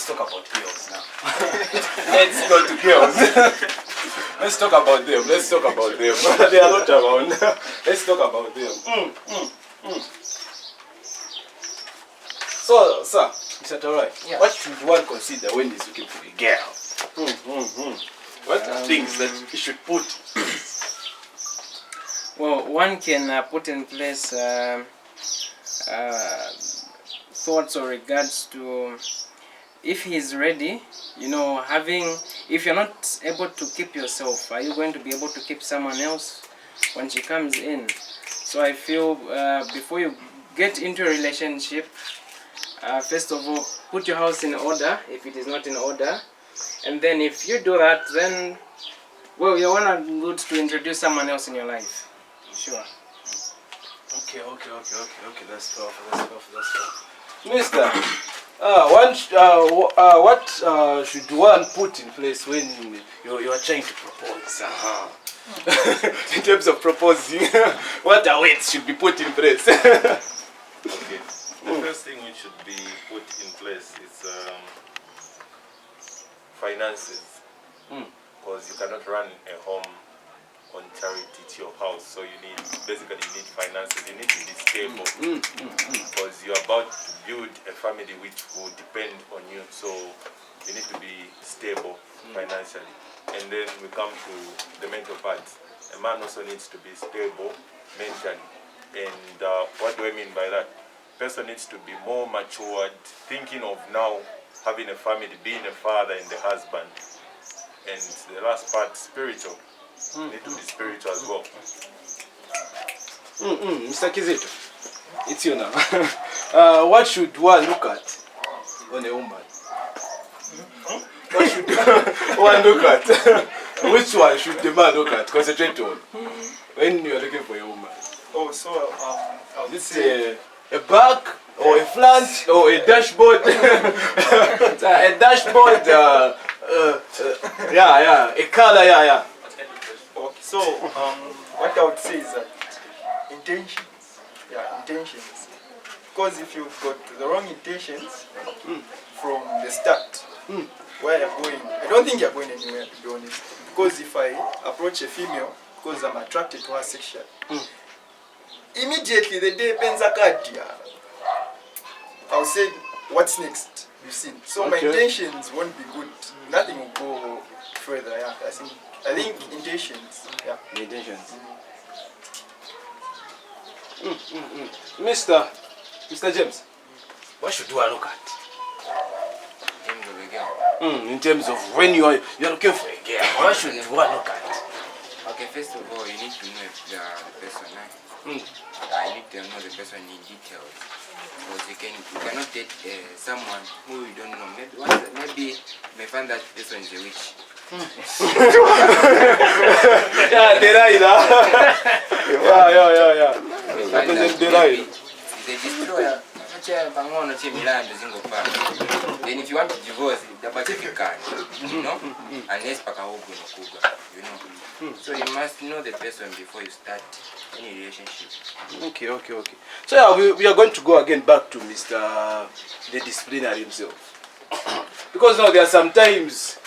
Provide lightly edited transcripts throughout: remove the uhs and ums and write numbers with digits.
let's talk about girls now. Let's go to girls. Let's talk about them. Let's talk about them. They are not around. Let's talk about them. So, sir, Mr. Tarai, what should one consider when he's looking for a girl? What are things that he should put? Well, one can put in place thoughts or regards to if he's ready, you know, if you're not able to keep yourself, are you going to be able to keep someone else when she comes in? So I feel before you get into a relationship, first of all, put your house in order if it is not in order. And then if you do that, then, well, you're one good to introduce someone else in your life. Sure. Okay, that's powerful. Mister, what should one put in place when you are trying to propose? In terms of proposing, what weights should be put in place? Okay. The first thing which should be put in place is finances. Because you cannot run a home on charity to your house, so you need finances. You need to be stable because you're about to build a family which will depend on you, so you need to be stable financially. And then we come to the mental part. A man also needs to be stable mentally. And what do I mean by that? Person needs to be more matured, thinking of now having a family, being a father and a husband. And the last part, spiritual. Need to be spiritual as well. Mr. Kizito, it's you now. What should one look at on a woman? What should one look at? Which one should the man look at? Concentrate on when you are looking for a woman. Oh, so I would Is say a back or a front or a dashboard? A dashboard. A color. okay. So what I would say is that intentions. Because if you've got the wrong intentions from the start, where you're going, I don't think you're going anywhere, to be honest. Because if I approach a female because I'm attracted to her sexually, immediately the day penza card, I'll say, what's next? You see. So my intentions won't be good. Nothing will go further. Yeah, I think intentions. Yeah. The intentions. Mr. James, what should one look at? In terms of when you're looking for a girl, what should one look at? Okay, first of all, you need to know the person. You need to know the person in details. Because you cannot date someone who you don't know. Maybe you may find that person is a witch. He's a destroyer. Then if you want to divorce, you can, you know, unless you know. So you must know the person before you start any relationship. Okay. So yeah, we are going to go again back to Mr. the disciplinary himself. Because now there are sometimes,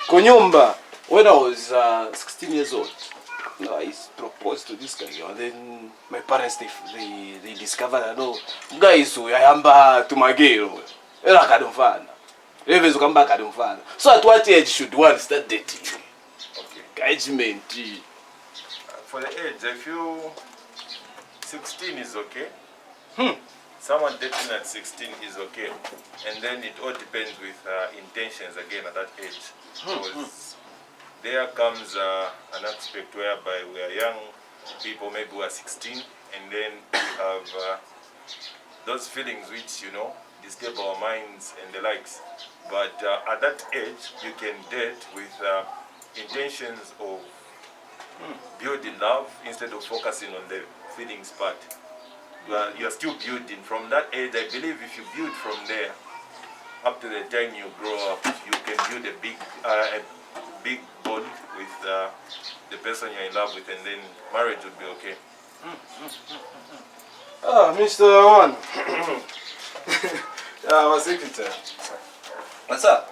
Konyomba, when I was 16 years old, I proposed to this guy, and then my parents they discovered that no guys who I am to my girl. So at what age should one start dating? Engagement. For the age, I feel 16 is okay. Someone dating at 16 is okay. And then it all depends with intentions again at that age. Because there comes an aspect whereby we are young people, maybe we are 16, and then we have those feelings which, you know, disturb our minds and the likes. But at that age, you can date with intentions of building love instead of focusing on the feelings part. You are still building. From that age, I believe if you build from there, up to the time you grow up, you can build a big bond with the person you're in love with, and then marriage would be okay. Mr. One. I was thinking, What's up?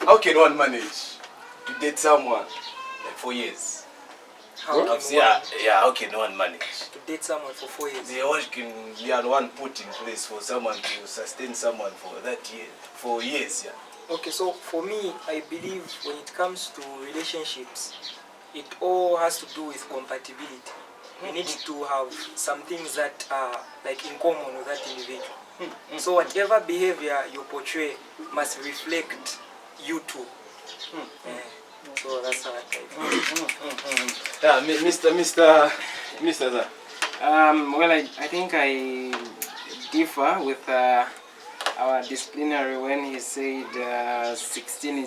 How can one manage to date someone like 4 years? How can Yeah, how can one manage? to date someone for 4 years? What can one put in place for someone to sustain someone for that year, for years? Yeah. Okay, so for me, I believe when it comes to relationships, it all has to do with compatibility. You need to have some things that are like in common with that individual. So whatever behavior you portray must reflect you too. So that's how I feel. Yeah, Mr. Zah. Well, I think I differ with our disciplinary when he said 16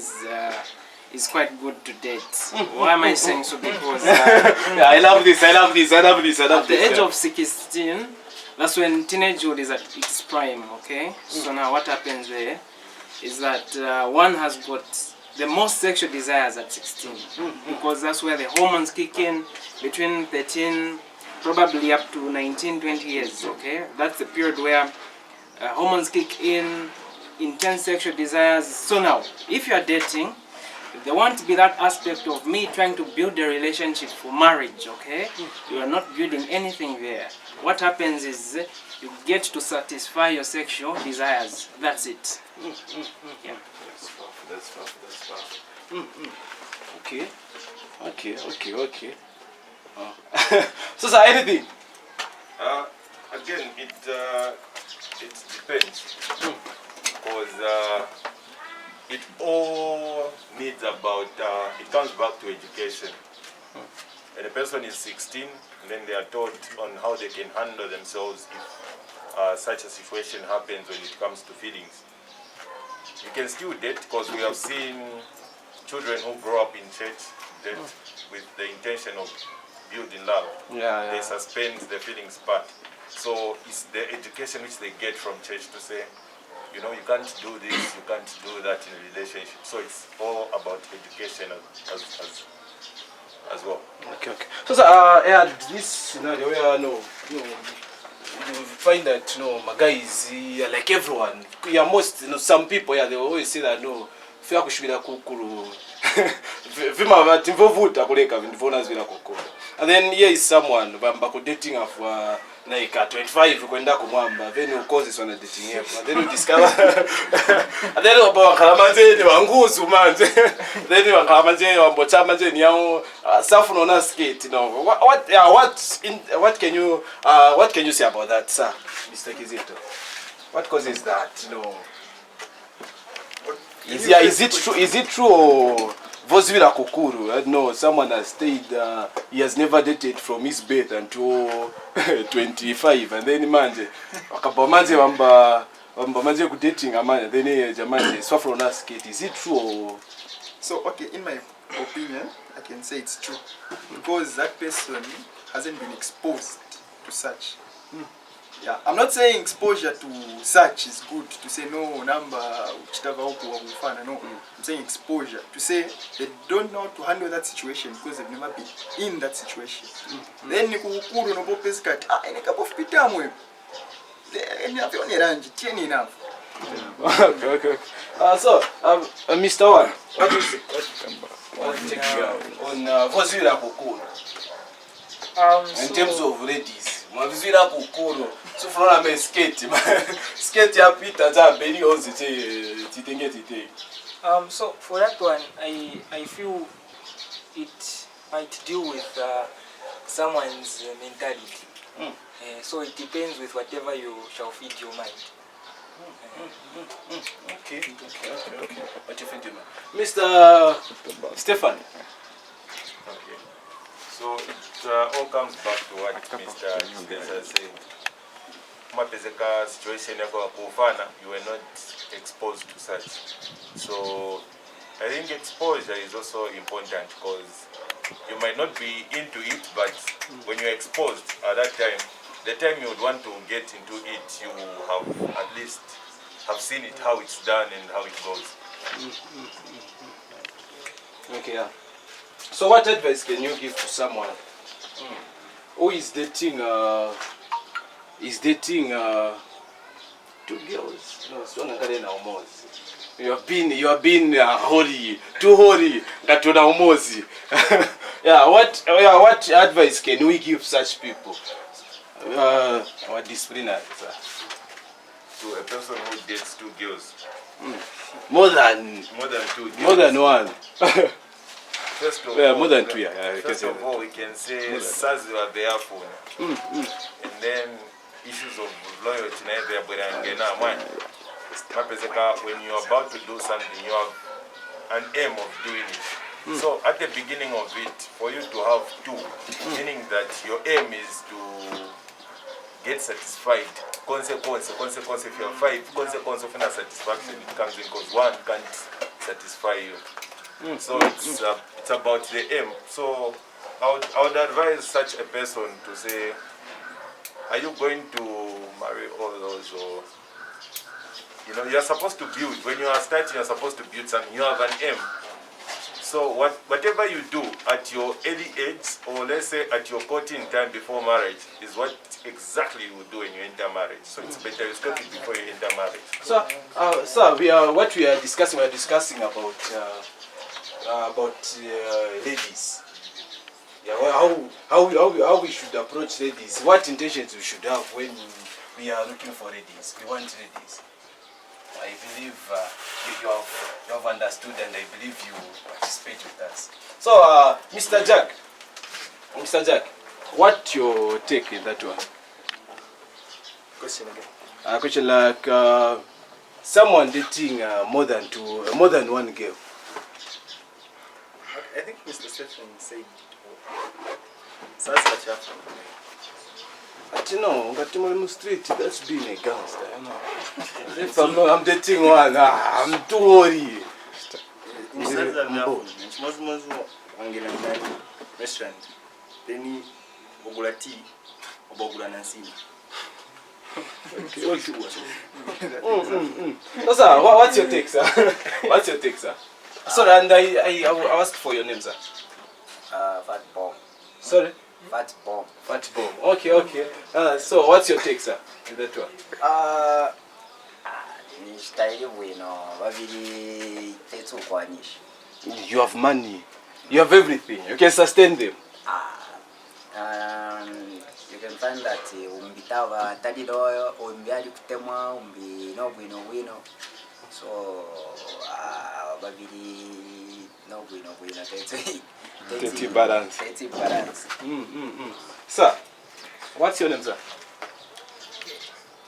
is quite good to date. Why am I saying so? Because Yeah, I love this. at the age of 16, that's when teenagehood is at its prime, okay? So now what happens there is that one has got the most sexual desires at 16 because that's where the hormones kick in between 13, probably up to 19, 20 years, okay? That's the period where hormones kick in, intense sexual desires. So now, if you're dating, there won't be that aspect of me trying to build a relationship for marriage, okay? You are not building anything there. What happens is you get to satisfy your sexual desires. That's it. Yeah. That's powerful. Okay. So, sir, anything? Again, it depends because it all needs about it comes back to education. And a person is 16, and then they are taught on how they can handle themselves if such a situation happens when it comes to feelings. You can still date because we have seen children who grow up in church date with the intention of building love. They suspend the feelings part. So it's the education which they get from church to say, you know, you can't do this, you can't do that in a relationship. So it's all about education as well. Okay. So, sir, this scenario where you find that my guys like everyone. Most some people they always say that fia kushibira kukuru vima vatimvovuta kuleka ndivona zvira kokora. And then here is someone vamba ku dating of like 25 kwenda kumwamba, then you cause this one dating here, and then you discover and then wakhala manje wanguzu manje, then wakhala manje wambotha manje nyawo safu nona skate. What can you say about that, sir, Mr. Kizito? What causes that? Is it true or Vozvira Kokuru? No, someone has stayed, he has never dated from his birth until 25, and then manje wakabamanje wamba manje ku dating amanje, then jamanje swafrona skate. Is it true or? So okay, in my opinion, I can say it's true because that person hasn't been exposed to such. Yeah, I'm not saying exposure to such is good to say no number no. I'm saying exposure to say they don't know how to handle that situation because they've never been in that situation. Then you kukuru no popeskat inekapofita mwe. Then you only range 10 enough. Okay. So, Mr. One, what do you say? What take you on Vozvira Kokuru? In terms of ladies, Vozvira Kokuru. So for all I'm skate, skate ya pita za beni onzi titenge. So for that one, I feel it might deal with someone's mentality. So it depends with whatever you shall feed your mind. Okay. What you feed your mind, Mr. Stefan? Okay. So it all comes back to what Mr. Spencer said. Mapezeka situation yako kufana, you were not exposed to such. So I think exposure is also important because you might not be into it, but when you're exposed at that time, the time you would want to get into it, you have at least have seen it, how it's done and how it goes. Okay. So what advice can you give to someone who is dating 2 girls. No, so ngakale na umozi. You have been holy, too holy. Ngatuna umozi. What advice can we give such people? Our disciplinary, sir. To a person who dates 2 girls. More than 2 girls. more than one. First of Yeah, all, more than 2, yeah. First of all, we can say SARS were there for, and then issues of loyalty. When you're about to do something, you have an aim of doing it. So at the beginning of it, for you to have 2, meaning that your aim is to get satisfied. Consequence. If you have 5, consequence of inner satisfaction it comes in because 1 can't satisfy you. So it's about the aim. So I would advise such a person to say, are you going to marry all those, or you're supposed to build. When you are starting, you're supposed to build something. You have an aim. So whatever you do at your early age, or let's say at your courting time before marriage, is what exactly you will do when you enter marriage. So it's better you start it before you enter marriage. So, what we are discussing about ladies. Yeah, how we should approach ladies. What intentions we should have when we are looking for ladies. We want ladies. I believe you have understood, and I believe you participate with us. So, Mr. Jack, what your take in that one? Question again. Question like someone dating more than 1 girl. I think Mr. Stephen said so that's what you have to But on street, that's being a gangster, If I'm dating one, I'm too worried. restaurant. Then ogula tea, obogula nansini. Sir, what's your take, sir? Sorry, and I asked for your name, sir. Fat bomb. Sorry? Fat bomb. Fat bomb. Okay. So what's your take, sir, in that one? You have money. You have everything. You can sustain them. You can find that umbitava tadidoyo umbiali kutemwa umbi no wino. So babili no wino Tete balance. Sir, what's your name, sir?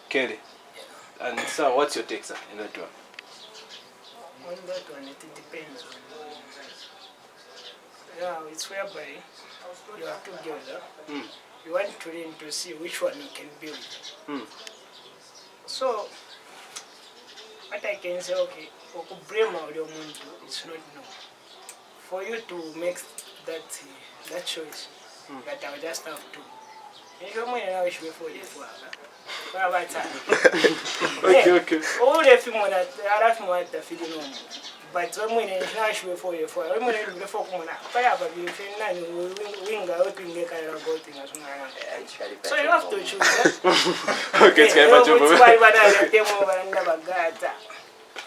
Kelly. And sir, what's your take, sir, in that one? On that one, it depends on. Yeah, it's whereby you are together. You want to learn to see which one you can build. So, what I can say, okay, it's not no. For you to make that choice, that I will just have to. If you're more than I wish before this one. Okay. All the film that I have more the feeling on. But when I wish before you for when I before Mona, I have a view wing out to make a robot thing as well. So you have to choose. Okay, it's kind of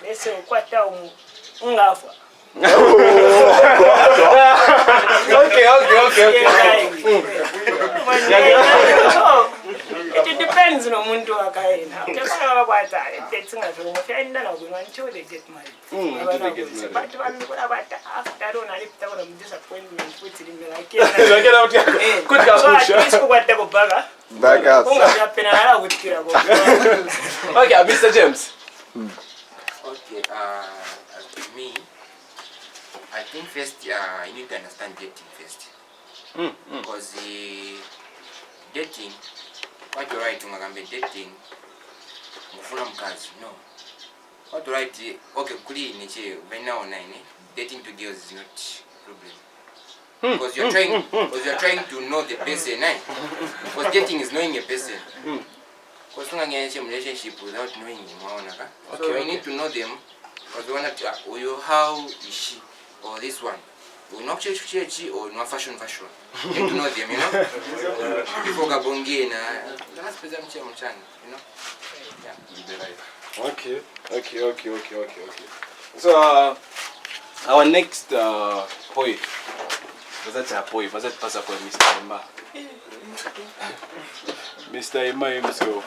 let's say, what down. It depends on Mundu Akaina. It takes until they get married. But after I'm disappointment with him, I can't. Good back up. Okay, Mr. James. Okay, as for me, I think first you need to understand dating first. Because dating, what you write dating, no. What you write, okay, when now dating to girls is not problem. Because you're trying to know the person, Because dating is knowing a person. Because you're in a relationship without knowing him. So you need to know them. Because you want to, how is she or this one? unokuchechi or no fashion. You need to know them, you know. Before kabongi na that's pesa mchemo chani, you know. Yeah. Okay. So our next poet. That's a poem. That's pass up Mr. Emma. Mr. Emma himself.